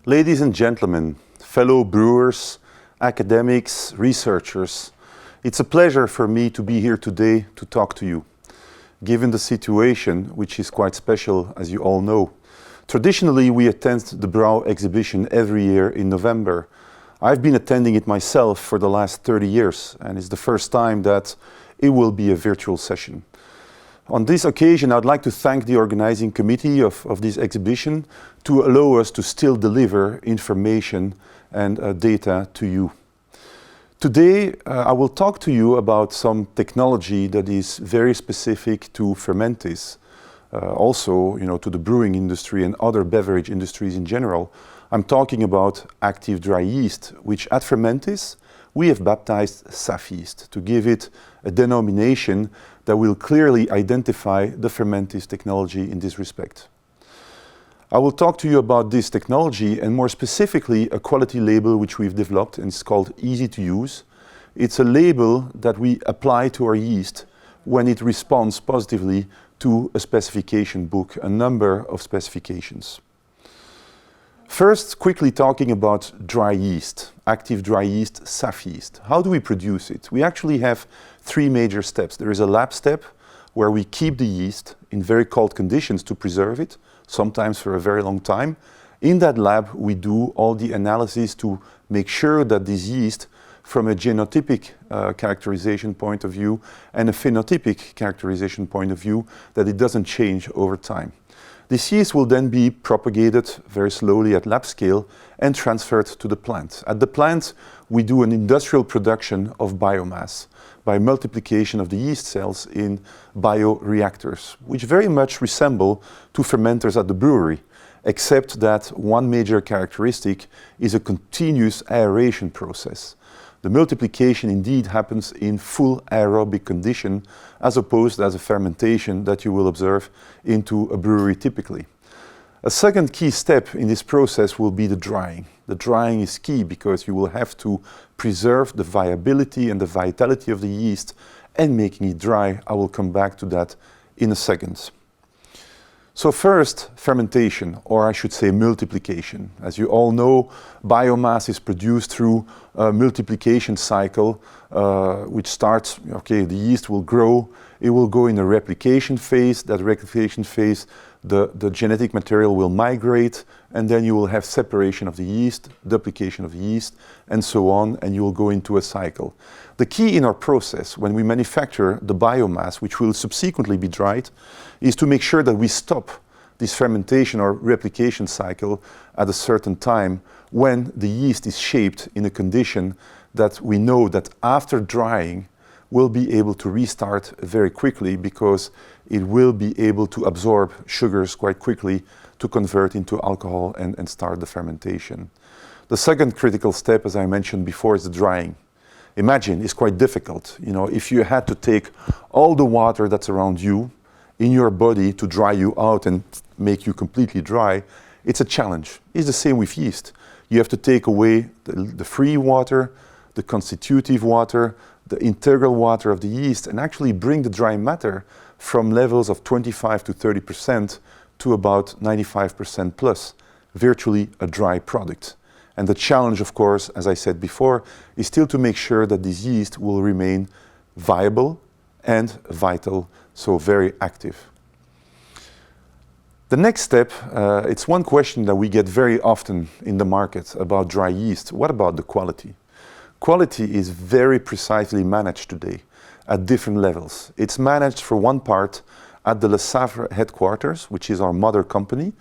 Ladies and gentlemen, fellow brewers, academics, researchers, it's a pleasure for me to be here today to talk to you. Given the situation, which is quite special, as you all know. Traditionally, we attend the Brau exhibition every year in November. I've been attending it myself for the last 30 years, and it's the first time that it will be a virtual session. On this occasion, I'd like to thank the organizing committee of this exhibition to allow us to still deliver information and data to you. Today, I will talk to you about some technology that is very specific to Fermentis, also, to the brewing industry and other beverage industries in general. I'm talking about active dry yeast, which at Fermentis, we have baptized SafYeast to give it a denomination that will clearly identify the Fermentis technology in this respect. I will talk to you about this technology and more specifically a quality label which we've developed, and it's called Easy to Use. It's a label that we apply to our yeast when it responds positively to a specification book, a number of specifications. First, quickly talking about dry yeast, active dry yeast, SafYeast. How do we produce it? We actually have three major steps. There is a lab step where we keep the yeast in very cold conditions to preserve it, sometimes for a very long time. In that lab, we do all the analysis to make sure that this yeast, from a genotypic characterization point of view and a phenotypic characterization point of view, that it doesn't change over time. This yeast will then be propagated very slowly at lab scale and transferred to the plant. At the plant, we do an industrial production of biomass by multiplication of the yeast cells in bioreactors, which very much resemble to fermenters at the brewery, except that one major characteristic is a continuous aeration process. The multiplication indeed happens in full aerobic condition as opposed as a fermentation that you will observe into a brewery typically. A second key step in this process will be the drying. The drying is key because you will have to preserve the viability and the vitality of the yeast and making it dry. I will come back to that in a second. So first, fermentation, or I should say multiplication. As you all know, biomass is produced through a multiplication cycle, which starts, the yeast will grow, it will go in a replication phase. That replication phase, the genetic material will migrate, and then you will have separation of the yeast, duplication of the yeast, and so on, and you will go into a cycle. The key in our process, when we manufacture the biomass, which will subsequently be dried, is to make sure that we stop this fermentation or replication cycle at a certain time when the yeast is shaped in a condition that we know that after drying will be able to restart very quickly because it will be able to absorb sugars quite quickly to convert into alcohol and start the fermentation. The second critical step, as I mentioned before, is the drying. Imagine, it's quite difficult. If you had to take all the water that's around you in your body to dry you out and make you completely dry, it's a challenge. It's the same with yeast. You have to take away the free water, the constitutive water, the integral water of the yeast, and actually bring the dry matter from levels of 25 to 30% to about 95% plus, virtually a dry product. And the challenge, of course, as I said before, is still to make sure that this yeast will remain viable and vital, so very active. The next step, it's one question that we get very often in the market about dry yeast. What about the quality? Quality is very precisely managed today at different levels. It's managed for one part at the Le Savre headquarters, which is our mother company.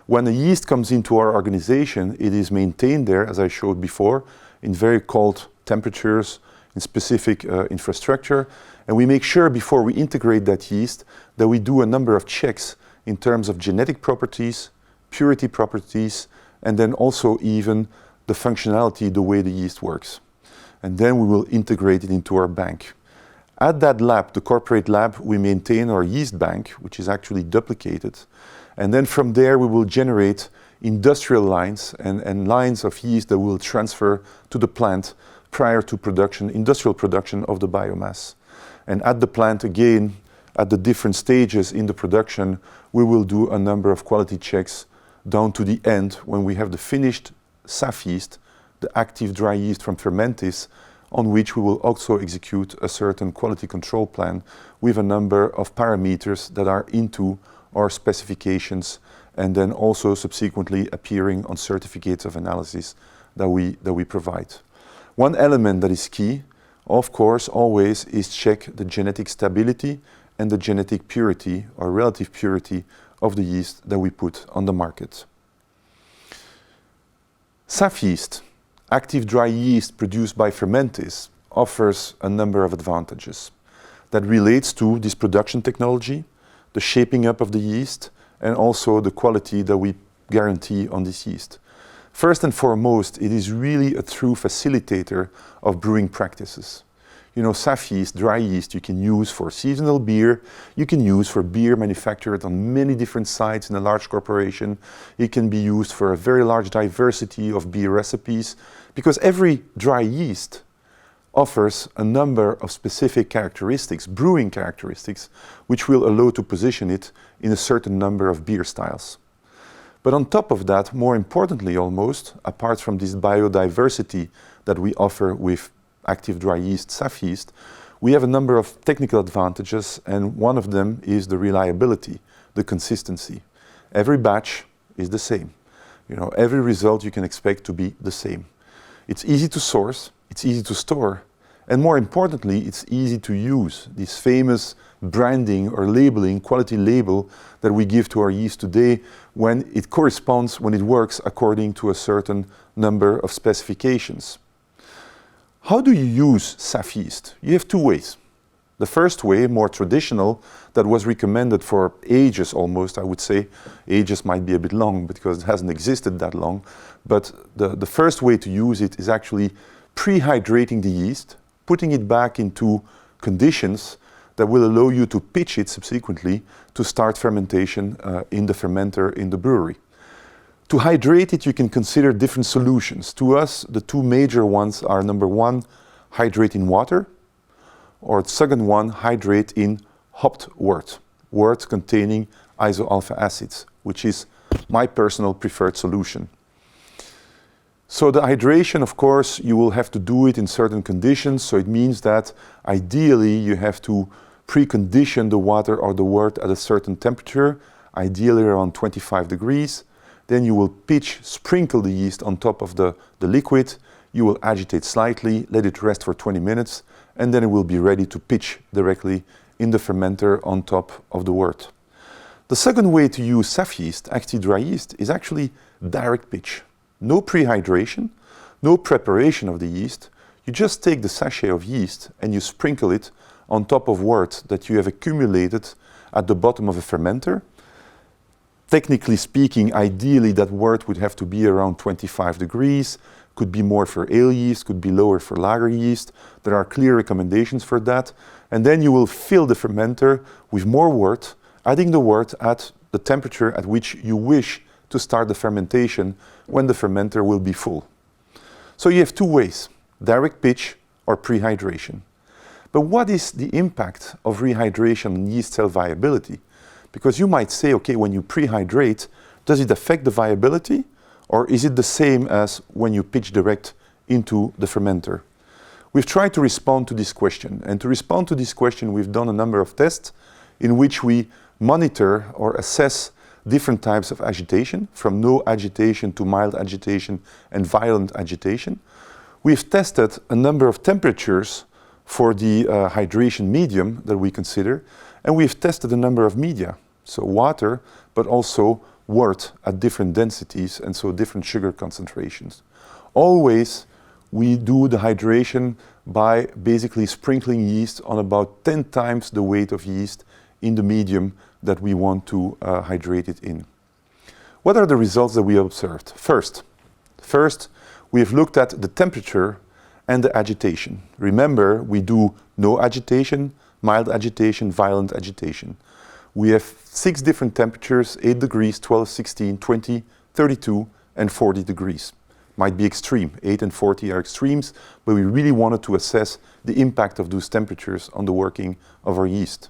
When a yeast comes into our organization, it is maintained there, as I showed before, in very cold temperatures, in specific infrastructure. And we make sure before we integrate that yeast that we do a number of checks in terms of genetic properties, purity properties, and then also even the functionality, the way the yeast works. And then we will integrate it into our bank. At that lab, the corporate lab, we maintain our yeast bank, which is actually duplicated. And then from there, we will generate industrial lines and lines of yeast that will transfer to the plant prior to production, industrial production of the biomass. And at the plant, again, at the different stages in the production, we will do a number of quality checks down to the end when we have the finished SafYeast, the active dry yeast from Fermentis, on which we will also execute a certain quality control plan with a number of parameters that are into our specifications and then also subsequently appearing on certificates of analysis that we provide. One element that is key, of course, always is check the genetic stability and the genetic purity or relative purity of the yeast that we put on the market. SafYeast, active dry yeast produced by Fermentis, offers a number of advantages that relates to this production technology, the shaping up of the yeast, and also the quality that we guarantee on this yeast. First and foremost, it is really a true facilitator of brewing practices. You know, SafYeast, dry yeast, you can use for seasonal beer, you can use for beer manufactured on many different sites in a large corporation, it can be used for a very large diversity of beer recipes, because every dry yeast offers a number of specific characteristics, brewing characteristics, which will allow to position it in a certain number of beer styles. But on top of that, more importantly almost, apart from this biodiversity that we offer with active dry yeast, SafYeast, we have a number of technical advantages, and one of them is the reliability, the consistency. Every batch is the same. You know, every result you can expect to be the same. It's easy to source, it's easy to store, and more importantly, it's easy to use. This famous branding or labeling, quality label that we give to our yeast today when it corresponds, when it works according to a certain number of specifications. How do you use SafYeast? You have two ways. The first way, more traditional, that was recommended for ages almost, I would say. Ages might be a bit long because it hasn't existed that long. But the first way to use it is actually pre-hydrating the yeast, putting it back into conditions that will allow you to pitch it subsequently to start fermentation in the fermenter in the brewery. To hydrate it, you can consider different solutions. To us, the two major ones are, number one, hydrate in water, or second one, hydrate in hopped wort containing iso-alpha acids, which is my personal preferred solution. So the hydration, of course, you will have to do it in certain conditions, so it means that ideally you have to precondition the water or the wort at a certain temperature, ideally around 25 degrees. Then you will pitch, sprinkle the yeast on top of the liquid, you will agitate slightly, let it rest for 20 minutes, and then it will be ready to pitch directly in the fermenter on top of the wort. The second way to use SafYeast, active dry yeast, is actually direct pitch. No pre-hydration, no preparation of the yeast. You just take the sachet of yeast and you sprinkle it on top of wort that you have accumulated at the bottom of a fermenter. Technically speaking, ideally that wort would have to be around 25 degrees, could be more for ale yeast, could be lower for lager yeast. There are clear recommendations for that. And then you will fill the fermenter with more wort, adding the wort at the temperature at which you wish to start the fermentation when the fermenter will be full. So you have two ways, direct pitch or pre-hydration. But what is the impact of rehydration on yeast cell viability? Because you might say, okay, when you pre-hydrate, does it affect the viability? Or is it the same as when you pitch direct into the fermenter? We've tried to respond to this question. And to respond to this question, we've done a number of tests in which we monitor or assess different types of agitation, from no agitation to mild agitation and violent agitation. We've tested a number of temperatures for the hydration medium that we consider, and we've tested a number of media, so water, but also wort at different densities and so different sugar concentrations. Always we do the hydration by basically sprinkling yeast on about 10 times the weight of yeast in the medium that we want to hydrate it in. What are the results that we observed? First, we have looked at the temperature and the agitation. Remember, we do no agitation, mild agitation, violent agitation. We have 6 different temperatures, 8 degrees, 12, 16, 20, 32, and 40 degrees. Might be extreme, 8 and 40 are extremes, but we really wanted to assess the impact of those temperatures on the working of our yeast.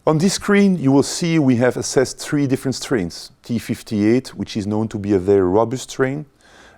On this screen, you will see we have assessed 3 different strains. T58, which is known to be a very robust strain,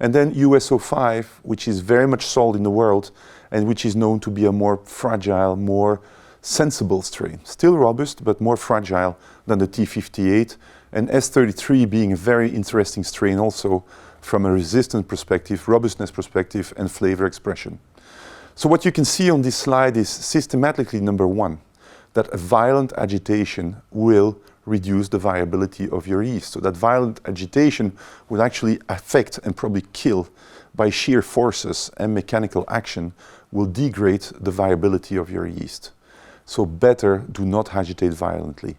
And then USO5, which is very much sold in the world and which is known to be a more fragile, more sensible strain. Still robust, but more fragile than the T58. And S33 being a very interesting strain also from a resistance perspective, robustness perspective, and flavor expression. So what you can see on this slide is systematically, number one, that a violent agitation will reduce the viability of your yeast. So that violent agitation will actually affect and probably kill by sheer forces and mechanical action will degrade the viability of your yeast. So better do not agitate violently.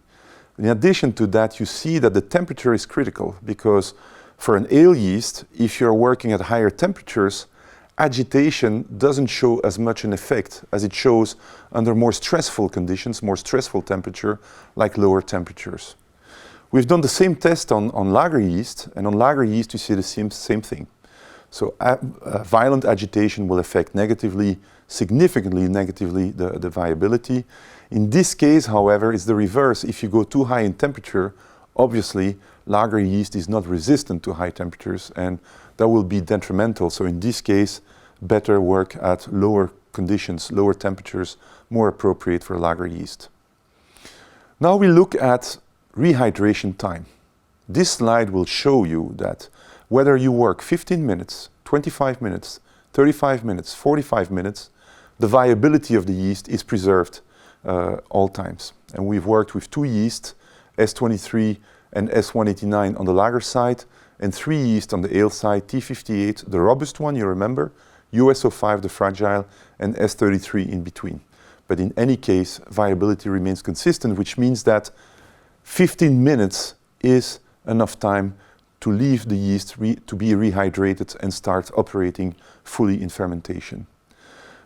In addition to that, you see that the temperature is critical because for an ale yeast, if you're working at higher temperatures, agitation doesn't show as much an effect as it shows under more stressful conditions, more stressful temperature, like lower temperatures. We've done the same test on lager yeast, and on lager yeast you see the same thing. So violent agitation will affect negatively, significantly negatively, the viability. In this case, however, it's the reverse. If you go too high in temperature, obviously lager yeast is not resistant to high temperatures, and that will be detrimental. So in this case, better work at lower conditions, lower temperatures, more appropriate for lager yeast. Now we look at rehydration time. This slide will show you that whether you work 15 minutes, 25 minutes, 35 minutes, 45 minutes, the viability of the yeast is preserved all times. And we've worked with 2 yeasts, S23 and S189 on the lager side, and 3 yeast on the ale side, T58, the robust one, you remember, USO5, the fragile, and S33 in between. But in any case, viability remains consistent, which means that 15 minutes is enough time to leave the yeast to be rehydrated and start operating fully in fermentation.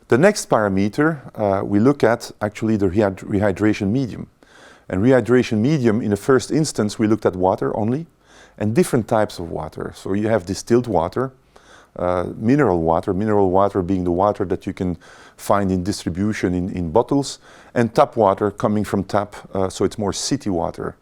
The next parameter, we look at actually the rehydration medium. And rehydration medium, in the first instance, we looked at water only, and different types of water. So you have distilled water, mineral water being the water that you can find in distribution in bottles, and tap water coming from tap, so it's more city water.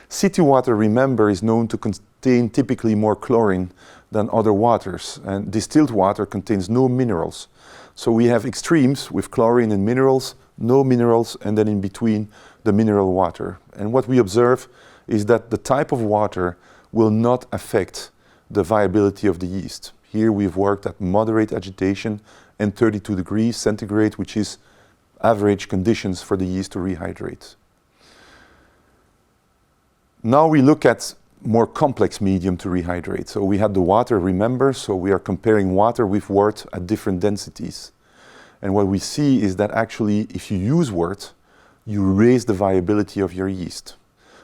City water, remember, is known to contain typically more chlorine than other waters, and distilled water contains no minerals. So we have extremes with chlorine and minerals, no minerals, and then in between the mineral water. And what we observe is that the type of water will not affect the viability of the yeast. Here we've worked at moderate agitation and 32 degrees centigrade, which is average conditions for the yeast to rehydrate. Now we look at more complex medium to rehydrate. So we had the water, remember, so we are comparing water with wort at different densities. And what we see is that actually if you use wort, you raise the viability of your yeast.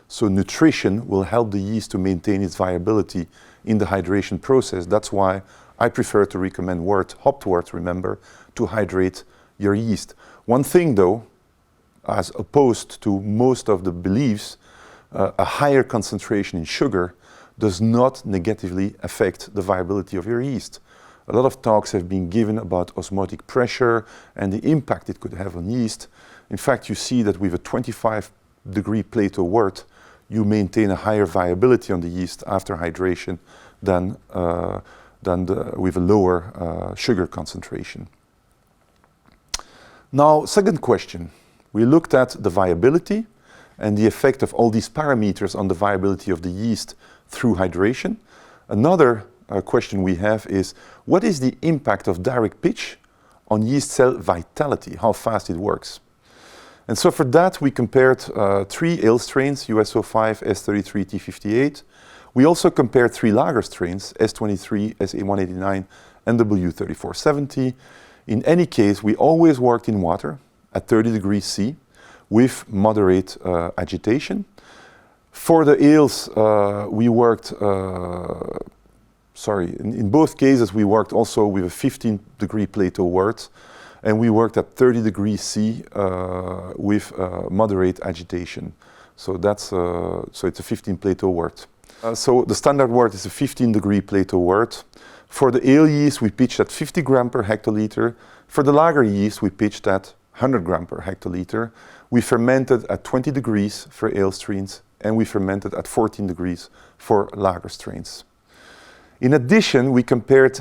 So nutrition will help the yeast to maintain its viability in the hydration process. That's why I prefer to recommend wort, hopped wort, remember, to hydrate your yeast. One thing though, as opposed to most of the beliefs, a higher concentration in sugar does not negatively affect the viability of your yeast. A lot of talks have been given about osmotic pressure and the impact it could have on yeast. In fact, you see that with a 25-degree Plato wort, you maintain a higher viability on the yeast after hydration than with a lower sugar concentration. Now, second question. We looked at the viability and the effect of all these parameters on the viability of the yeast through hydration. Another question we have is, what is the impact of direct pitch on yeast cell vitality, how fast it works? And so for that, we compared 3 ale strains, USO5, S33, T58. We also compared 3 lager strains, S23, SA189, and W3470. In any case, we always worked in water at 30 degrees C with moderate agitation. For the ales, we worked, in both cases we worked also with a 15-degree Plato wort, and we worked at 30 degrees C with moderate agitation. So that's so it's a 15 Plato wort. So the standard wort is a 15-degree Plato wort. For the ale yeast, we pitched at 50 gram per hectoliter. For the lager yeast, we pitched at 100 gram per hectoliter. We fermented at 20 degrees for ale strains, and we fermented at 14 degrees for lager strains. In addition, we compared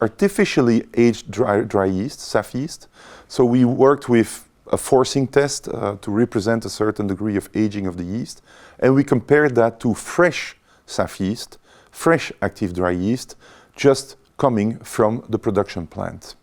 artificially aged dry yeast, SafYeast. So we worked with a forcing test to represent a certain degree of aging of the yeast, and we compared that to fresh SafYeast, fresh active dry yeast, just coming from the production plant.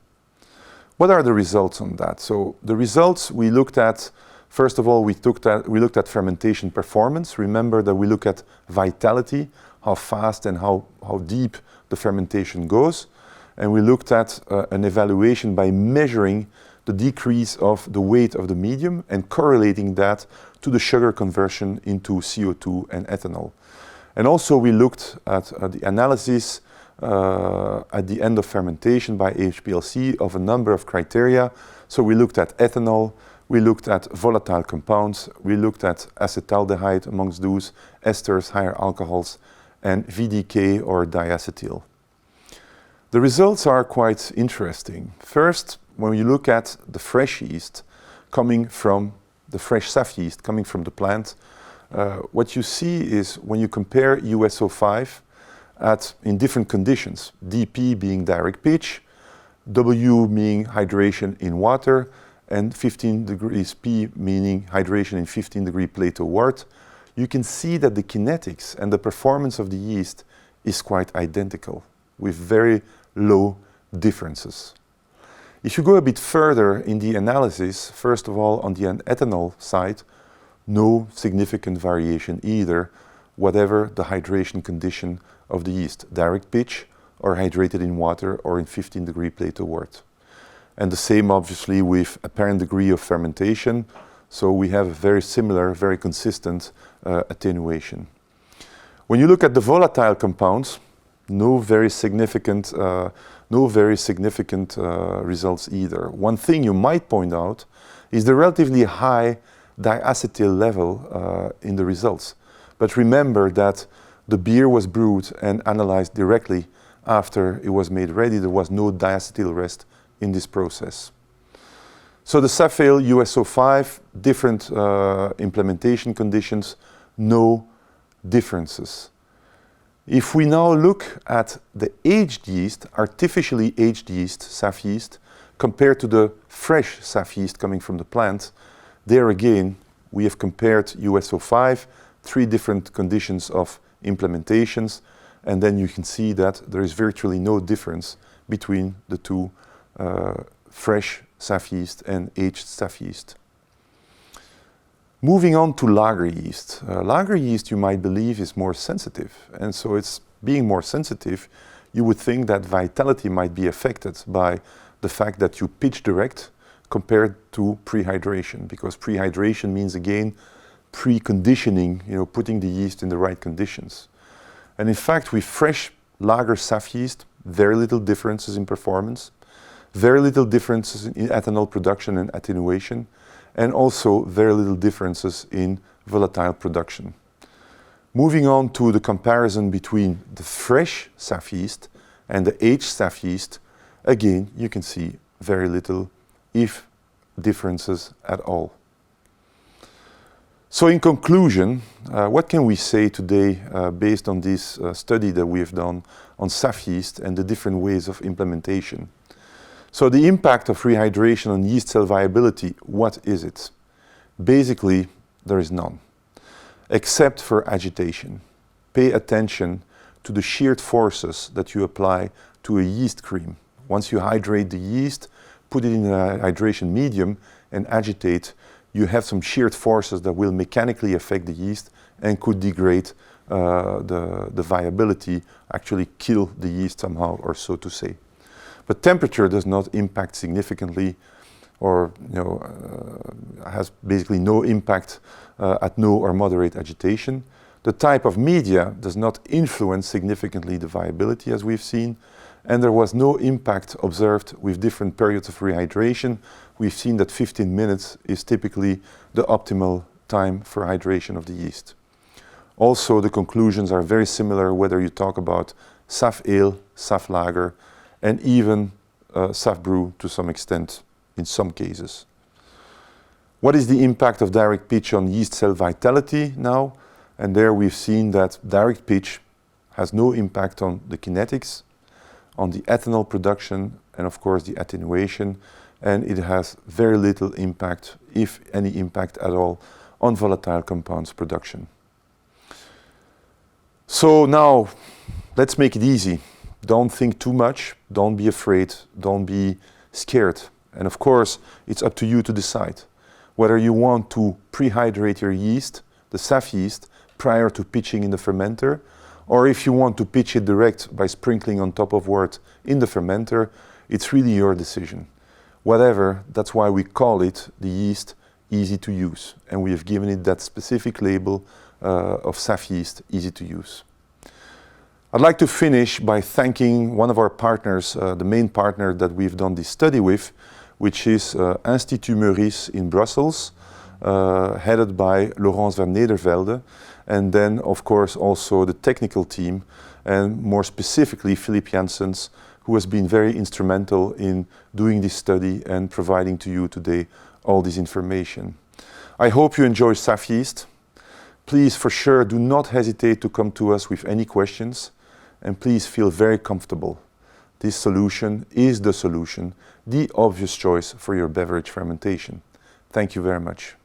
What are the results on that? So the results we looked at, first of all, we looked at fermentation performance. Remember that we look at vitality, how fast and how deep the fermentation goes. And we looked at an evaluation by measuring the decrease of the weight of the medium and correlating that to the sugar conversion into CO2 and ethanol. And also we looked at the analysis at the end of fermentation by HPLC of a number of criteria. So we looked at ethanol, we looked at volatile compounds, we looked at acetaldehyde amongst those, esters, higher alcohols, and VDK or diacetyl. The results are quite interesting. First, when you look at the fresh yeast coming from the fresh SafYeast coming from the plant, what you see is when you compare USO5 in different conditions, DP being direct pitch, W meaning hydration in water, and 15 degrees P meaning hydration in 15 degree Plato wort, you can see that the kinetics and the performance of the yeast is quite identical with very low differences. If you go a bit further in the analysis, first of all on the ethanol side, no significant variation either, whatever the hydration condition of the yeast, direct pitch or hydrated in water or in 15 degree Plato wort. And the same obviously with apparent degree of fermentation, so we have a very similar, very consistent attenuation. When you look at the volatile compounds, no very significant results either. One thing you might point out is the relatively high diacetyl level in the results. But remember that the beer was brewed and analyzed directly after it was made ready. There was no diacetyl rest in this process. So the SafAle USO5, different implementation conditions, no differences. If we now look at the aged yeast, artificially aged yeast, SafYeast, compared to the fresh SafYeast coming from the plant, there again, we have compared USO5, 3 different conditions of implementations, and then you can see that there is virtually no difference between the two fresh SafYeast and aged SafYeast. Moving on to lager yeast. Lager yeast, you might believe, is more sensitive, and so it's being more sensitive, you would think that vitality might be affected by the fact that you pitch direct compared to prehydration, because prehydration means again preconditioning, putting the yeast in the right conditions. And in fact, with fresh lager SafYeast, very little differences in performance, very little differences in ethanol production and attenuation, and also very little differences in volatile production. Moving on to the comparison between the fresh SafYeast and the aged SafYeast, again, you can see very little, if differences at all. So in conclusion, what can we say today based on this study that we have done on SafYeast and the different ways of implementation? So the impact of rehydration on yeast cell viability, what is it? Basically, there is none, except for agitation. Pay attention to the sheared forces that you apply to a yeast cream. Once you hydrate the yeast, put it in a hydration medium and agitate, you have some sheared forces that will mechanically affect the yeast and could degrade the viability, actually kill the yeast somehow, or so to say. But temperature does not impact significantly, or has basically no impact at no or moderate agitation. The type of media does not influence significantly the viability, as we've seen, and there was no impact observed with different periods of rehydration. We've seen that 15 minutes is typically the optimal time for hydration of the yeast. Also, the conclusions are very similar whether you talk about SafAle, SafLager, and even SafBrew to some extent in some cases. What is the impact of direct pitch on yeast cell vitality now? And there we've seen that direct pitch has no impact on the kinetics, on the ethanol production, and of course the attenuation, and it has very little impact, if any impact at all, on volatile compounds production. So now, let's make it easy. Don't think too much, don't be afraid, don't be scared. And of course, it's up to you to decide whether you want to prehydrate your yeast, the SafYeast, prior to pitching in the fermenter, or if you want to pitch it direct by sprinkling on top of wort in the fermenter. It's really your decision. Whatever, that's why we call it the yeast easy to use. And we have given it that specific label of SafYeast easy to use. I'd like to finish by thanking one of our partners, the main partner that we've done this study with, which is Institut Meurice in Brussels, headed by Laurence van Nedervelde, and then of course also the technical team, and more specifically Philip Janssens, who has been very instrumental in doing this study and providing to you today all this information. I hope you enjoy SafYeast. Please, for sure, do not hesitate to come to us with any questions, and please feel very comfortable. This solution is the solution, the obvious choice for your beverage fermentation. Thank you very much.